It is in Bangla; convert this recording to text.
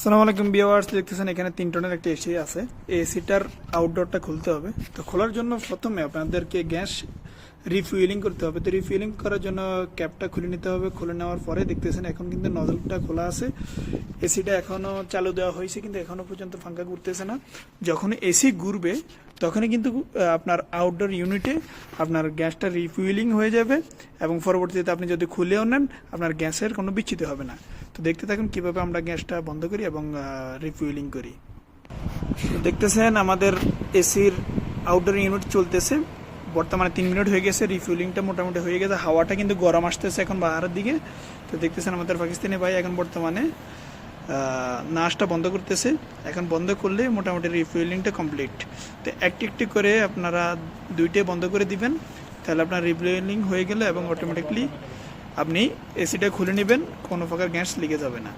আসসালামু আলাইকুম ভিউয়ার্স, দেখতেছেন এখানে 3 টনের একটা এসি আছে। এসিটার আউটডোরটা খুলতে হবে। তো খোলার জন্য প্রথমে আপনাদেরকে গ্যাস রিফুয়েলিং করতে হবে। তো রিফুয়েলিং করার জন্য ক্যাপটা খুলে নিতে হবে। খুলে নেওয়ার পরে দেখতেছেন এখন কিন্তু নজলটা খোলা আছে। এসিটা এখনও চালু দেওয়া হয়েছে, কিন্তু এখনও পর্যন্ত পাঙ্খা ঘুরতেছে না। যখন এসি ঘুরবে তখনই কিন্তু আপনার আউটডোর ইউনিটে আপনার গ্যাসটা রিফুয়েলিং হয়ে যাবে, এবং পরবর্তীতে আপনি যদি খুলেও নেন আপনার গ্যাসের কোনো বিচ্যুতি হবে না। তো দেখতে থাকুন কিভাবে আমরা গ্যাসটা বন্ধ করি এবং রিফুয়েলিং করি। দেখতেছেন আমাদের এসির আউটডোর ইউনিট চলতেছে, বর্তমানে 3 মিনিট হয়ে গেছে। রিফুয়েলিংটা মোটামুটি হয়ে গেছে, হাওয়াটা কিন্তু গরম আসতেছে এখন বাহারের দিকে। তো দেখতেছেন আমাদের পাকিস্তানি ভাই এখন বর্তমানে নাচটা বন্ধ করতেছে। এখন বন্ধ করলে মোটামুটি রিফুয়েলিংটা কমপ্লিট। তো একটি একটি করে আপনারা 2টে বন্ধ করে দিবেন, তাহলে আপনার রিফুয়েলিং হয়ে গেল এবং অটোমেটিকলি আপনি এসিটা খুলে নেবেন, কোনো প্রকার গ্যাস লিকে যাবে না।